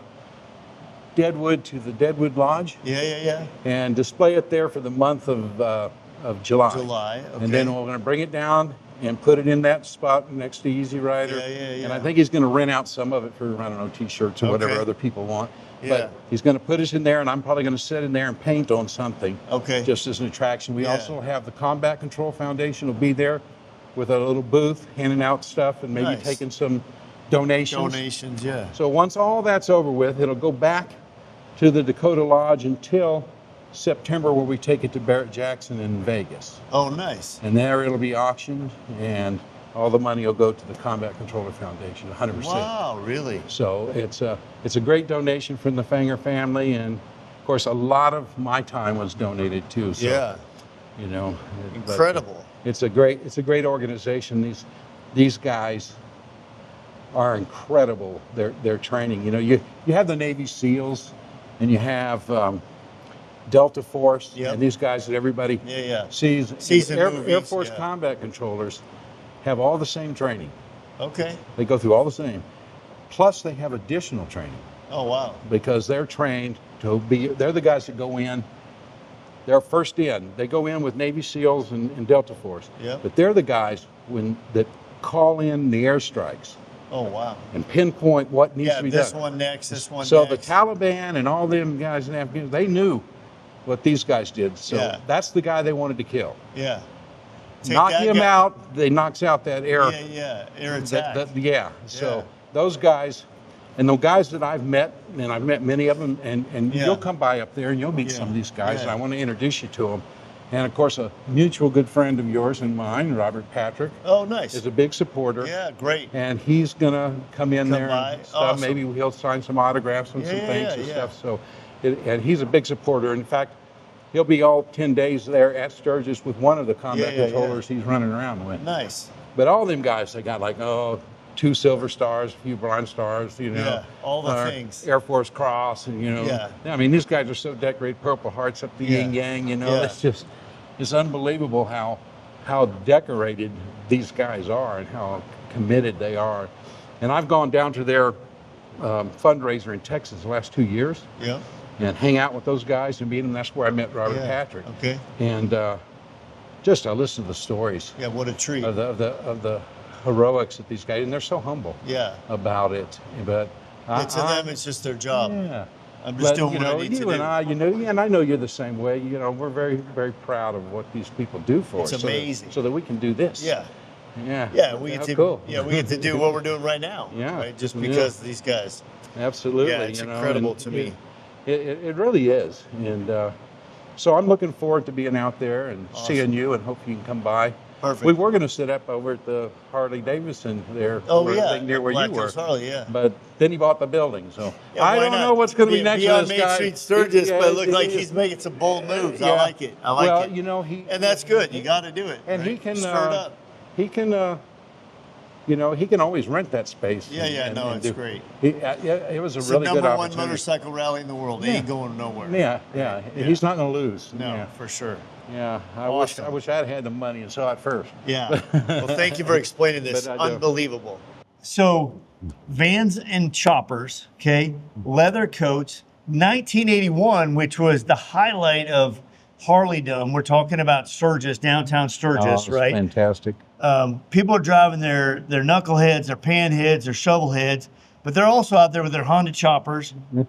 Speaker 2: Deadwood Lodge.
Speaker 1: Yeah.
Speaker 2: And display it there for the month of July.
Speaker 1: Okay.
Speaker 2: And then we're going to bring it down and put it in that spot next to Easy Rider.
Speaker 1: Yeah.
Speaker 2: And I think he's going to rent out some of it for, I don't know, t-shirts or whatever other people want.
Speaker 1: Yeah.
Speaker 2: But he's going to put us in there, and I'm probably going to sit in there and paint on something.
Speaker 1: Okay.
Speaker 2: Just as an attraction. We also have the Combat Control Foundation will be there with a little booth, handing out stuff and maybe taking some donations.
Speaker 1: Yeah.
Speaker 2: So once all that's over with, it'll go back to the Dakota Lodge until September, where we take it to Barrett-Jackson in Vegas.
Speaker 1: Oh, nice.
Speaker 2: And there it'll be auctioned, and all the money will go to the Combat Controller Foundation, 100%.
Speaker 1: Wow, really?
Speaker 2: So it's a great donation from the Fanger family, and of course a lot of my time was donated too. So,
Speaker 1: yeah.
Speaker 2: You know,
Speaker 1: incredible.
Speaker 2: It's a great organization. These guys are incredible. Their training. You know, you have the Navy SEALs, and you have Delta Force, and these guys that everybody sees. Air Force combat controllers have all the same training.
Speaker 1: Okay.
Speaker 2: They go through all the same. Plus, they have additional training.
Speaker 1: Oh, wow.
Speaker 2: Because they're trained to be, they're the guys that go in. They're first in. They go in with Navy SEALs and Delta Force.
Speaker 1: Yep.
Speaker 2: But they're the guys that call in the airstrikes.
Speaker 1: Oh, wow.
Speaker 2: And pinpoint what needs to be done.
Speaker 1: This one next, this one
Speaker 2: so
Speaker 1: next.
Speaker 2: So the Taliban and all them guys in Afghanistan, they knew what these guys did. So that's the guy they wanted to kill.
Speaker 1: Yeah.
Speaker 2: Knock him out, they knocks out that air.
Speaker 1: Air attack.
Speaker 2: So those guys, and the guys that I've met, and I've met many of them, and you'll come by up there and you'll meet some of these guys, and I want to introduce you to them. And of course, a mutual good friend of yours and mine, Robert Patrick.
Speaker 1: Oh, nice.
Speaker 2: Is a big supporter.
Speaker 1: Yeah, great.
Speaker 2: And he's gonna come there and stuff.
Speaker 1: Awesome.
Speaker 2: Maybe he'll sign some autographs and some things and stuff. So, and he's a big supporter. In fact, he'll be all 10 days there at Sturgis with one of the combat controllers he's running around with.
Speaker 1: Nice.
Speaker 2: But all them guys, they got like, 2 silver stars, a few bronze stars, you know.
Speaker 1: Yeah, all the things.
Speaker 2: Air Force Cross, and, you know.
Speaker 1: Yeah.
Speaker 2: I mean, these guys are so decorated, Purple Hearts up the yin yang, you know. It's just, it's unbelievable how decorated these guys are and how committed they are. And I've gone down to their fundraiser in Texas the last 2 years.
Speaker 1: Yeah.
Speaker 2: And hang out with those guys and meet them. That's where I met Robert Patrick.
Speaker 1: Okay.
Speaker 2: And just I listen to the stories.
Speaker 1: Yeah, what a treat.
Speaker 2: Of the heroics that these guys, and they're so humble. About it. But
Speaker 1: to them, it's just their job.
Speaker 2: Yeah.
Speaker 1: I'm just doing what I need to do.
Speaker 2: And I, and I know you're the same way. You know, we're very, very proud of what these people do for us.
Speaker 1: It's amazing.
Speaker 2: So that we can do this.
Speaker 1: Yeah.
Speaker 2: Yeah.
Speaker 1: Yeah, we get to.
Speaker 2: Cool.
Speaker 1: Yeah, we get to do what we're doing right now.
Speaker 2: Yeah.
Speaker 1: Right? Just because of these guys.
Speaker 2: Absolutely.
Speaker 1: Yeah, it's incredible to me.
Speaker 2: It really is. And so I'm looking forward to being out there and seeing you, and hope you can come by.
Speaker 1: Perfect.
Speaker 2: We were going to sit up over at the Harley-Davidson there. Near where you were.
Speaker 1: Harley,
Speaker 2: But then he bought the building, so I don't know what's going to be next to this
Speaker 1: Main
Speaker 2: guy.
Speaker 1: Street Sturgis, but it looked like he's making some bold moves. I like it. I like it.
Speaker 2: Well, you know,
Speaker 1: and that's good. You got to do it.
Speaker 2: And
Speaker 1: right?
Speaker 2: he can.
Speaker 1: Stir it up.
Speaker 2: He can. You know, he can always rent that space.
Speaker 1: It's great.
Speaker 2: It was a
Speaker 1: it's
Speaker 2: really
Speaker 1: the
Speaker 2: good
Speaker 1: number
Speaker 2: opportunity.
Speaker 1: one motorcycle rally in the world. They ain't going nowhere.
Speaker 2: Yeah. He's not going to lose.
Speaker 1: No, for sure.
Speaker 2: Yeah, I wish I'd had the money and saw it first.
Speaker 1: Yeah. Well, thank you for explaining this. Unbelievable. So, vans and choppers, okay, leather coats, 1981, which was the highlight of Harley-Dom. We're talking about Sturgis, downtown Sturgis, right?
Speaker 2: Fantastic.
Speaker 1: People are driving their knuckleheads, their panheads, their shovelheads, but they're also out there with their Honda choppers, their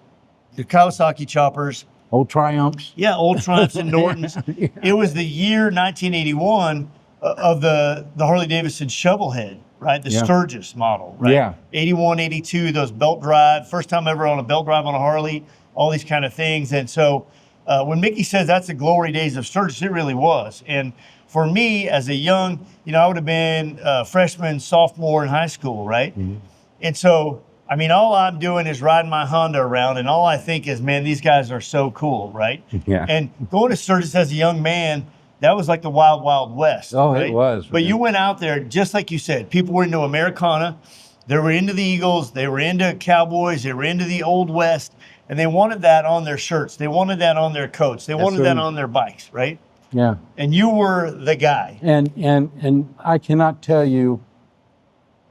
Speaker 1: Kawasaki choppers.
Speaker 2: Old Triumphs.
Speaker 1: Yeah, old Triumphs and Nortons. It was the year 1981 of the Harley-Davidson shovelhead, right? The Sturgis model, right?
Speaker 2: Yeah.
Speaker 1: 81, 82, those belt drive, first time ever on a belt drive on a Harley, all these kind of things. And so when Mickey says that's the glory days of Sturgis, it really was. And for me, as a young, I would have been freshman, sophomore in high school, right? Mm-hmm. And so, I mean, all I'm doing is riding my Honda around, and all I think is, man, these guys are so cool, right?
Speaker 2: Yeah.
Speaker 1: And going to Sturgis as a young man, that was like the wild, wild west.
Speaker 2: Oh,
Speaker 1: right?
Speaker 2: It was.
Speaker 1: But you went out there, just like you said, people were into Americana, they were into the Eagles, they were into Cowboys, they were into the Old West, and they wanted that on their shirts. They wanted that on their coats. They wanted that on their bikes, right?
Speaker 2: Yeah.
Speaker 1: And you were the guy.
Speaker 2: And I cannot tell you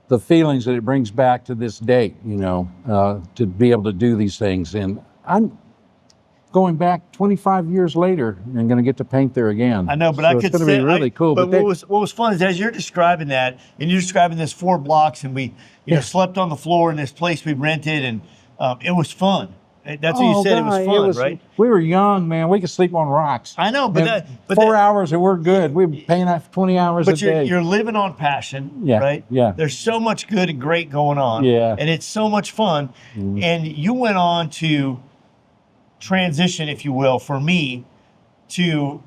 Speaker 2: the feelings that it brings back to this day, to be able to do these things. And I'm going back 25 years later and going to get to paint there again.
Speaker 1: I know, but
Speaker 2: so
Speaker 1: I could
Speaker 2: it's going to be really cool.
Speaker 1: But what was fun is as you're describing that, and you're describing this 4 blocks, and we slept on the floor in this place we rented, and it was fun. That's what you said. God, it was fun, right?
Speaker 2: We were young, man. We could sleep on rocks.
Speaker 1: I know, but
Speaker 2: 4 hours and we're good. We paint 20 hours a day.
Speaker 1: But you're living on passion, right?
Speaker 2: Yeah.
Speaker 1: There's so much good and great going on.
Speaker 2: Yeah.
Speaker 1: And it's so much fun. Mm-hmm. And you went on to transition, if you will, for me, to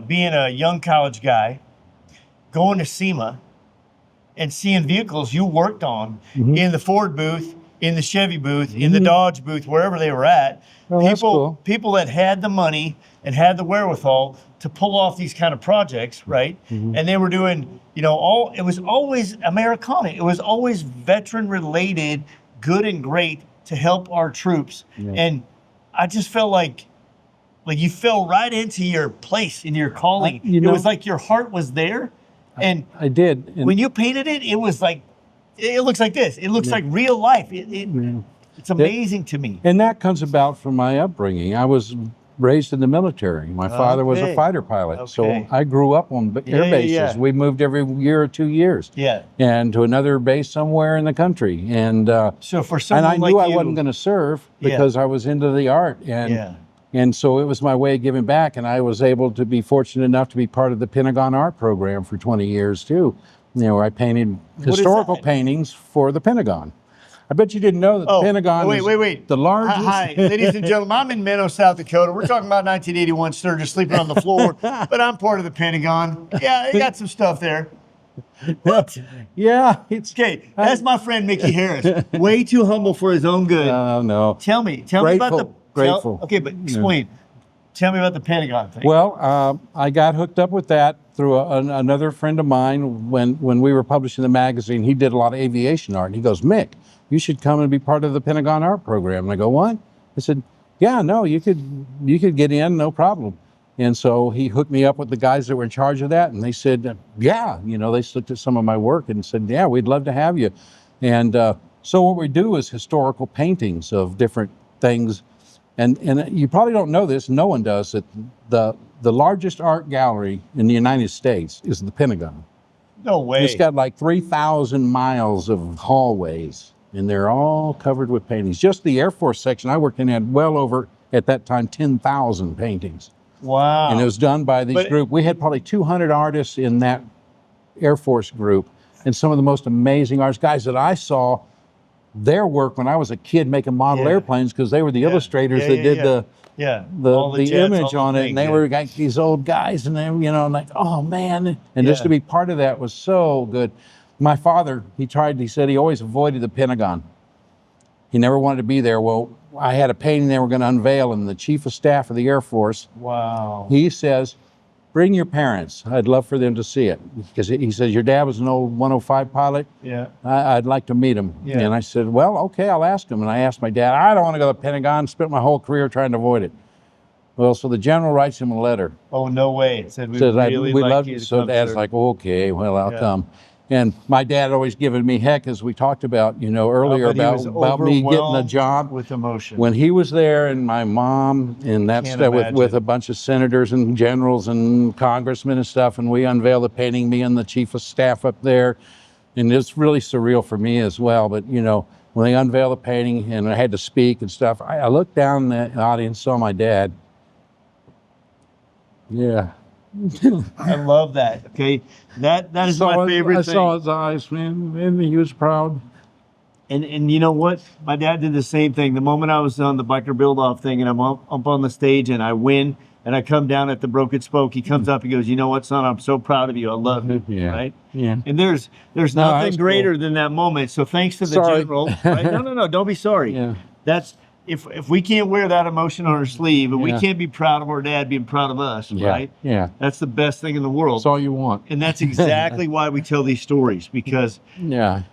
Speaker 1: being a young college guy, going to SEMA and seeing vehicles you worked on in the Ford booth, in the Chevy booth, in the Dodge booth, wherever they were at.
Speaker 2: Well,
Speaker 1: people that had the money and had the wherewithal to pull off these kind of projects, right? Mm-hmm. And they were doing, it was always Americana. It was always veteran related, good and great to help our troops. Yeah. And I just felt like you fell right into your place in your calling. It was like your heart was there. And
Speaker 2: I did. And
Speaker 1: when you painted it, it was like, it looks like this. It looks like real life. It's amazing to me.
Speaker 2: And that comes about from my upbringing. I was raised in the military. My father was a fighter pilot. So I grew up on air bases. Yeah. We moved every year or 2 years.
Speaker 1: Yeah.
Speaker 2: And to another base somewhere in the country. And
Speaker 1: so for someone
Speaker 2: and I knew I wasn't going to serve because I was into the art. And so it was my way of giving back. And I was able to be fortunate enough to be part of the Pentagon art program for 20 years too. Where I painted historical paintings for the Pentagon. I bet you didn't know that the Pentagon is the largest.
Speaker 1: Hi, ladies and gentlemen. I'm in Menno, South Dakota. We're talking about 1981 Sturgis sleeping on the floor, but I'm part of the Pentagon. Yeah, they got some stuff there. What?
Speaker 2: Yeah.
Speaker 1: Okay, that's my friend Mickey Harris. Way too humble for his own good.
Speaker 2: Oh, no.
Speaker 1: Tell me about the...
Speaker 2: Grateful.
Speaker 1: Okay, but explain. Tell me about the Pentagon thing.
Speaker 2: Well, I got hooked up with that through another friend of mine when we were publishing the magazine. He did a lot of aviation art. And he goes, Mick, you should come and be part of the Pentagon art program. And I go, what? I said, yeah, no, you could get in, no problem. And so he hooked me up with the guys that were in charge of that. And they said, yeah, they looked at some of my work and said, yeah, we'd love to have you. And so what we do is historical paintings of different things. And you probably don't know this, no one does, that the largest art gallery in the United States is the Pentagon.
Speaker 1: No way.
Speaker 2: It's got like 3,000 miles of hallways, and they're all covered with paintings. Just the Air Force section I worked in had well over, at that time, 10,000 paintings.
Speaker 1: Wow.
Speaker 2: And it was done by these group. We had probably 200 artists in that Air Force group, and some of the most amazing artists, guys that I saw their work when I was a kid making model airplanes, because they were the illustrators that did the jets, image on it, and they were like these old guys, and they like, oh man, and just to be part of that was so good. My father, he said he always avoided the Pentagon. He never wanted to be there. Well, I had a painting they were going to unveil, and the Chief of Staff of the Air Force, he says, bring your parents. I'd love for them to see it. Because he says, your dad was an old 105 pilot.
Speaker 1: Yeah.
Speaker 2: I'd like to meet him. Yeah. And I said, well, okay, I'll ask him. And I asked my dad, I don't want to go to the Pentagon, spent my whole career trying to avoid it. Well, so the general writes him a letter.
Speaker 1: Oh, no way. It said, we'd like you to
Speaker 2: so
Speaker 1: come,
Speaker 2: Dad's
Speaker 1: sir.
Speaker 2: like, okay, well, I'll come. And my dad always given me heck, as we talked about, earlier about me getting a job.
Speaker 1: With emotion.
Speaker 2: When he was there, and my mom, and that's with a bunch of senators and generals and congressmen and stuff, and we unveiled the painting, me and the Chief of Staff up there. And it's really surreal for me as well. But, when they unveiled the painting and I had to speak and stuff, I looked down in the audience, saw my dad. Yeah.
Speaker 1: I love that. Okay, that is my favorite thing.
Speaker 2: I saw his eyes, man, and he was proud.
Speaker 1: And you know what? My dad did the same thing. The moment I was on the biker build-off thing, and I'm up on the stage, and I win, and I come down at the broken spoke, he comes up, he goes, "You know what, son? I'm so proud of you. I love you."
Speaker 2: Yeah.
Speaker 1: Right?
Speaker 2: Yeah.
Speaker 1: And there's nothing greater than that moment. So thanks to the general. Right? No, don't be sorry.
Speaker 2: Yeah.
Speaker 1: That's if we can't wear that emotion on our sleeve, and we can't be proud of our dad being proud of us, right?
Speaker 2: Yeah.
Speaker 1: That's the best thing in the world.
Speaker 2: That's all you want.
Speaker 1: And that's exactly why we tell these stories, because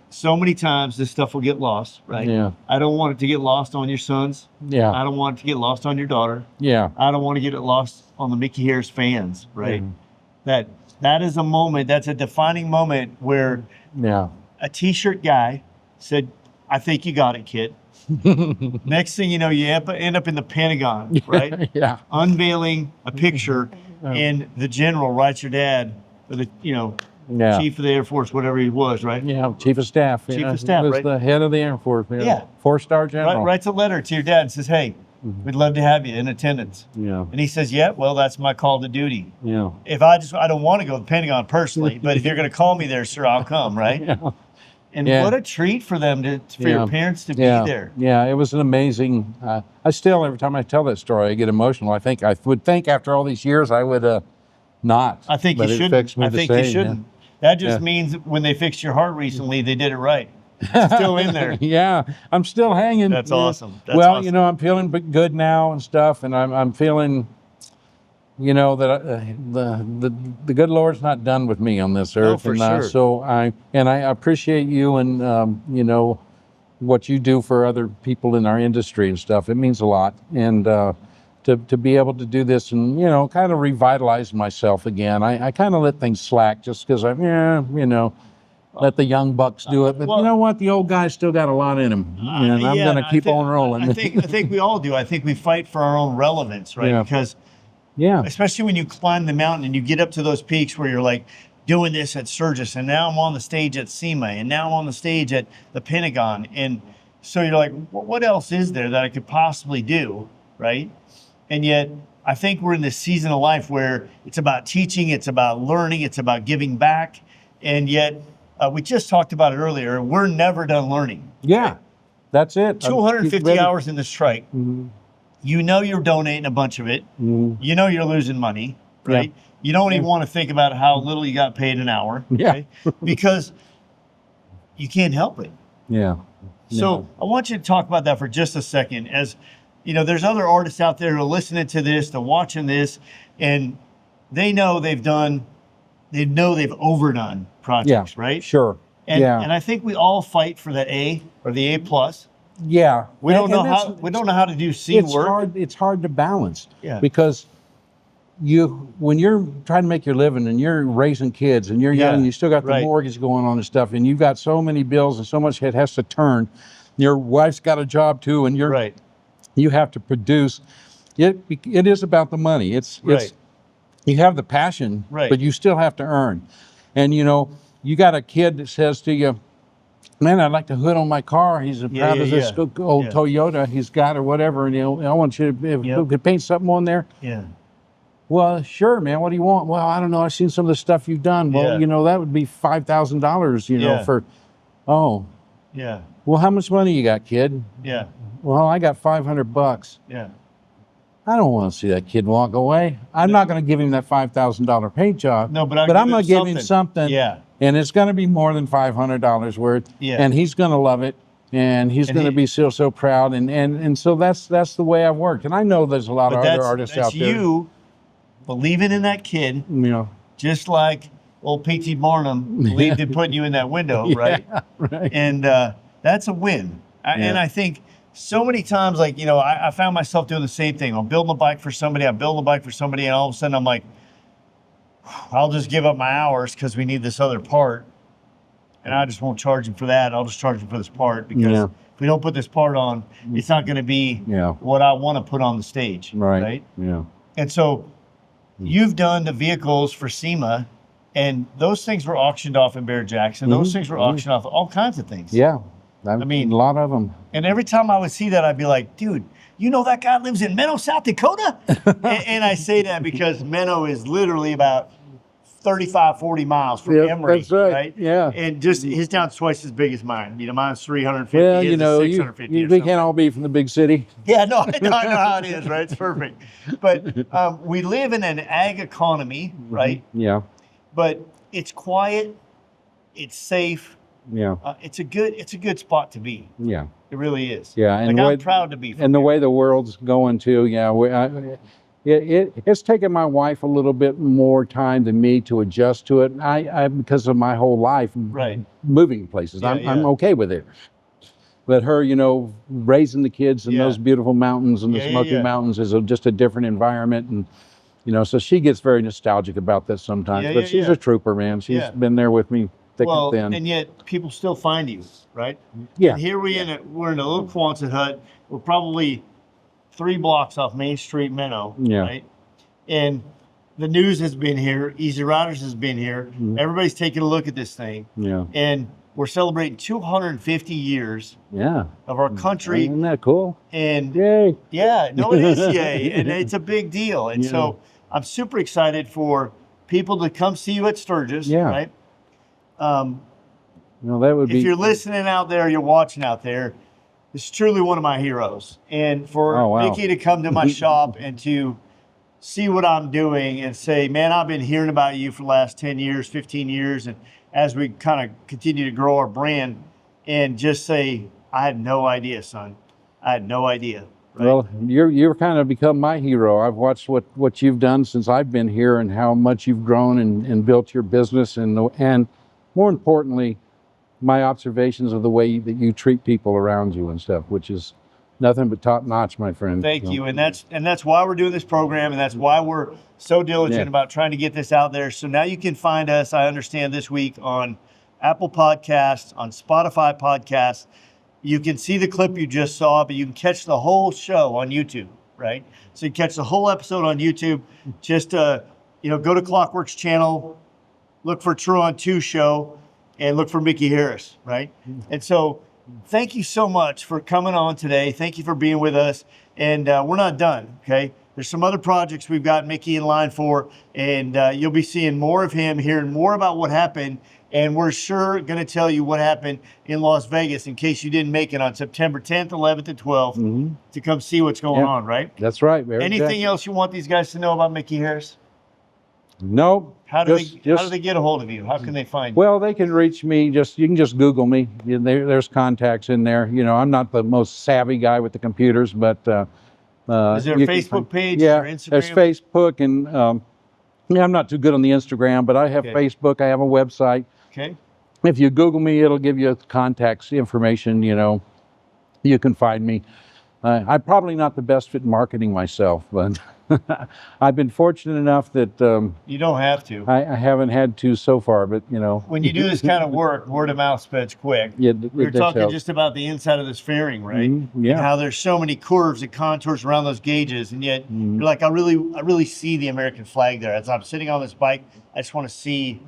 Speaker 1: so many times this stuff will get lost, right?
Speaker 2: Yeah.
Speaker 1: I don't want it to get lost on your sons.
Speaker 2: Yeah.
Speaker 1: I don't want it to get lost on your daughter.
Speaker 2: Yeah.
Speaker 1: I don't want to get it lost on the Mickey Harris fans, right? That is a moment, that's a defining moment where a t-shirt guy said, "I think you got it, kid." Next thing you know, you end up in the Pentagon, right?
Speaker 2: Yeah.
Speaker 1: Unveiling a picture, and the general writes your dad, or the chief of the Air Force, whatever he was, right?
Speaker 2: Yeah, chief of staff.
Speaker 1: Chief of staff,
Speaker 2: was
Speaker 1: right?
Speaker 2: the head of the Air Force.
Speaker 1: Yeah.
Speaker 2: 4-star general.
Speaker 1: Writes a letter to your dad and says, "Hey, we'd love to have you in attendance."
Speaker 2: Yeah.
Speaker 1: And he says, "Yeah, well, that's my call to duty.
Speaker 2: Yeah.
Speaker 1: If I don't want to go to the Pentagon personally, but if you're going to call me there, sir, I'll come," right?
Speaker 2: Yeah.
Speaker 1: And what a treat for them for your parents to be there.
Speaker 2: Yeah, it was an amazing. I still, every time I tell that story, I get emotional. I would think after all these years, I would not.
Speaker 1: I think you shouldn't. I think you shouldn't. That just means when they fixed your heart recently, they did it right. It's still in there.
Speaker 2: Yeah, I'm still hanging.
Speaker 1: That's awesome. That's
Speaker 2: well,
Speaker 1: awesome.
Speaker 2: you know, I'm feeling good now and stuff, and I'm feeling, you know, that the good Lord's not done with me on this earth.
Speaker 1: For sure.
Speaker 2: So I appreciate you and you know, what you do for other people in our industry and stuff. It means a lot, and to be able to do this and, you know, kind of revitalize myself again. I kind of let things slack just because you know, let the young bucks do it. But you know what? The old guy's still got a lot in him, and I'm going to keep on rolling.
Speaker 1: I think we all do. I think we fight for our own relevance, right?
Speaker 2: Yeah.
Speaker 1: Because especially when you climb the mountain and you get up to those peaks where you're like doing this at Sturgis, and now I'm on the stage at SEMA, and now I'm on the stage at the Pentagon. And so you're like, what else is there that I could possibly do, right? And yet, I think we're in this season of life where it's about teaching, it's about learning, it's about giving back. And yet, we just talked about it earlier, we're never done learning.
Speaker 2: Yeah, that's it.
Speaker 1: 250 hours in the strike.
Speaker 2: Mm-hmm.
Speaker 1: You know you're donating a bunch of it. Mm-hmm. You know you're losing money, right? Yeah. You don't even want to think about how little you got paid an hour, right? Because you can't help it.
Speaker 2: Yeah.
Speaker 1: So I want you to talk about that for just a second. As you know, there's other artists out there who are listening to this, they're watching this, and they know they've overdone projects, right?
Speaker 2: Sure.
Speaker 1: And I think we all fight for that A or the A plus.
Speaker 2: Yeah.
Speaker 1: We don't know how to do C work.
Speaker 2: It's hard to balance.
Speaker 1: Yeah.
Speaker 2: Because when you're trying to make your living and you're raising kids and you're young and you still got the mortgage going on and stuff, and you've got so many bills and so much it has to turn. Your wife's got a job too, and you have to produce. It is about the money. It's you have the passion, but you still have to earn. And you know, you got a kid that says to you, "Man, I'd like to hood on my car. He's as proud of this old Toyota he's got or whatever. And you know, I want you to paint something on there." Yeah. Well, sure, man. What do you want? Well, I don't know. I've seen some of the stuff you've done. Well, you know, that would be $5,000. You know, for Yeah. Well, how much money you got, kid? Yeah. Well, I got $500. Yeah. I don't want to see that kid walk away. I'm not going to give him that $5,000 paint job. No, but I'm going to give him something. Yeah. And it's going to be more than $500 worth. Yeah. And he's going to love it. And he's going to be so proud. And so that's the way I've worked. And I know there's a lot of other artists out there. That's you believing in that kid. Yeah. Just like old P.T. Barnum believed in putting you in that window, right? Right. And that's a win. And I think so many times, like, you know, I found myself doing the same thing. I'm building a bike for somebody, and all of a sudden I'm like, I'll just give up my hours because we need this other part. And I just won't charge him for that. I'll just charge him for this part because if we don't put this part on, it's not going to be what I want to put on the stage. Right. Yeah. And so you've done the vehicles for SEMA, and those things were auctioned off in Bear Jackson. Those things were auctioned off, all kinds of things. Yeah. I mean, a lot of them. And every time I would see that, I'd be like, dude,
Speaker 1: you know that guy lives in Menno, South Dakota? and I say that because Menno is literally about 35, 40 miles from Emory.
Speaker 2: That's right. Yeah.
Speaker 1: And just his town's twice as big as mine. You know, mine's 350.
Speaker 2: Well,
Speaker 1: his
Speaker 2: you know,
Speaker 1: is 650
Speaker 2: we can't all be from the big city.
Speaker 1: Yeah, no, I know how it is, right? It's perfect. But we live in an ag economy, right?
Speaker 2: Yeah.
Speaker 1: But it's quiet, it's safe.
Speaker 2: Yeah.
Speaker 1: It's a good spot to be.
Speaker 2: Yeah.
Speaker 1: It really is.
Speaker 2: Yeah,
Speaker 1: and I'm proud to be from
Speaker 2: and the
Speaker 1: here.
Speaker 2: way the world's going too. Yeah, it's taken my wife a little bit more time than me to adjust to it. I because of my whole life moving places. I'm okay with it. But her, you know, raising the kids in those beautiful mountains and the Smoky Mountains is just a different environment, and you know, so she gets very nostalgic about this sometimes. But she's a trooper, man. She's been there with me thick and thin.
Speaker 1: And yet people still find you, right?
Speaker 2: Yeah.
Speaker 1: And here we're in a little Quonset hut. We're probably 3 blocks off Main Street, Menno, right? And the news has been here. Easy Riders has been here. Everybody's taking a look at this thing.
Speaker 2: Yeah.
Speaker 1: And we're celebrating 250 years of our country.
Speaker 2: Isn't that cool?
Speaker 1: And
Speaker 2: yay.
Speaker 1: Yeah, no, it is yay. And it's a big deal. And so I'm super excited for people to come see you at Sturgis, right?
Speaker 2: No, that would be.
Speaker 1: If you're listening out there, you're watching out there, it's truly one of my heroes. And for Mickey to come to my shop and to see what I'm doing and say, man, I've been hearing about you for the last 10 years, 15 years. And as we kind of continue to grow our brand, and just say, I had no idea, son. I had no idea. Right?
Speaker 2: Well, you're kind of become my hero. I've watched what you've done since I've been here and how much you've grown and built your business, and more importantly, my observations of the way that you treat people around you and stuff, which is nothing but top notch, my friend.
Speaker 1: Thank you. And that's why we're doing this program, and that's why we're so diligent about trying to get this out there. So now you can find us, I understand, this week on Apple Podcasts, on Spotify Podcasts. You can see the clip you just saw, but you can catch the whole show on YouTube, right? So you catch the whole episode on YouTube. Just go to Klockworks channel, look for True on 2 show, and look for Mickey Harris, right? And so thank you so much for coming on today. Thank you for being with us. And we're not done, okay? There's some other projects we've got Mickey in line for, and you'll be seeing more of him, hearing more about what happened. And we're sure going to tell you what happened in Las Vegas in case you didn't make it on September 10th, 11th, and 12th to come see what's going on, right?
Speaker 2: That's right.
Speaker 1: Anything else you want these guys to know about Mickey Harris?
Speaker 2: No.
Speaker 1: How do they get a hold of you? How can they find you?
Speaker 2: Well, they can reach me. You can just Google me. There's contacts in there. You know, I'm not the most savvy guy with the computers, but
Speaker 1: is there a Facebook page?
Speaker 2: Yeah,
Speaker 1: or Instagram?
Speaker 2: there's Facebook, and I'm not too good on the Instagram, but I have Facebook. I have a website.
Speaker 1: Okay.
Speaker 2: If you Google me, it'll give you contacts information. You know, you can find me. I'm probably not the best at marketing myself, but I've been fortunate enough that
Speaker 1: you don't have to.
Speaker 2: I haven't had to so far, but you know,
Speaker 1: when you do this kind of work, word of mouth spreads quick.
Speaker 2: Yeah,
Speaker 1: we're talking just about the inside of this fairing, right?
Speaker 2: Yeah.
Speaker 1: And how there's so many curves and contours around those gauges, and yet you're like, I really see the American flag there. As I'm sitting on this bike, I just want to see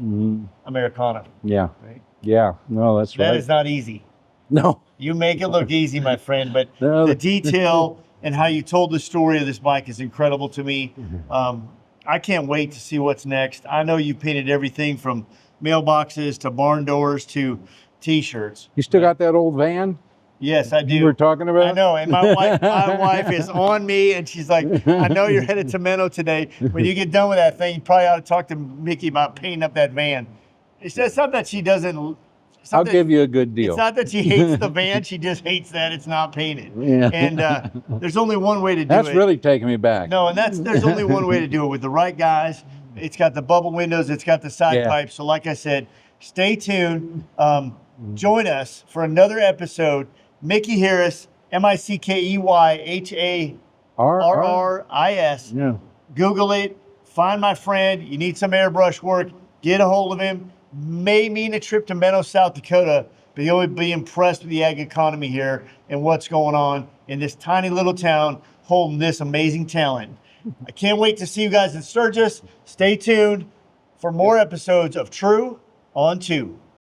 Speaker 1: Americana.
Speaker 2: Yeah.
Speaker 1: Right?
Speaker 2: Yeah. No, that's right.
Speaker 1: That is not easy.
Speaker 2: No.
Speaker 1: You make it look easy, my friend, but the detail and how you told the story of this bike is incredible to me. I can't wait to see what's next. I know you painted everything from mailboxes to barn doors to T-shirts.
Speaker 2: You still got that old van?
Speaker 1: Yes, I do.
Speaker 2: You were talking about?
Speaker 1: I know, and my wife is on me, and she's like, I know you're headed to Menno today. When you get done with that thing, you probably ought to talk to Mickey about painting up that van. It's not that she doesn't.
Speaker 2: I'll give you a good deal.
Speaker 1: It's not that she hates the van. She just hates that it's not painted.
Speaker 2: Yeah.
Speaker 1: And there's only one way to do it.
Speaker 2: That's really taking me back.
Speaker 1: No, and there's only one way to do it with the right guys. It's got the bubble windows. It's got the side pipes. So like I said, stay tuned. Join us for another episode. Mickey Harris, MickeyHarris.
Speaker 2: Yeah.
Speaker 1: Google it. Find my friend. You need some airbrush work. Get a hold of him. May mean a trip to Menno, South Dakota, but you'll be impressed with the ag economy here and what's going on in this tiny little town holding this amazing talent. I can't wait to see you guys in Sturgis. Stay tuned for more episodes of True on 2.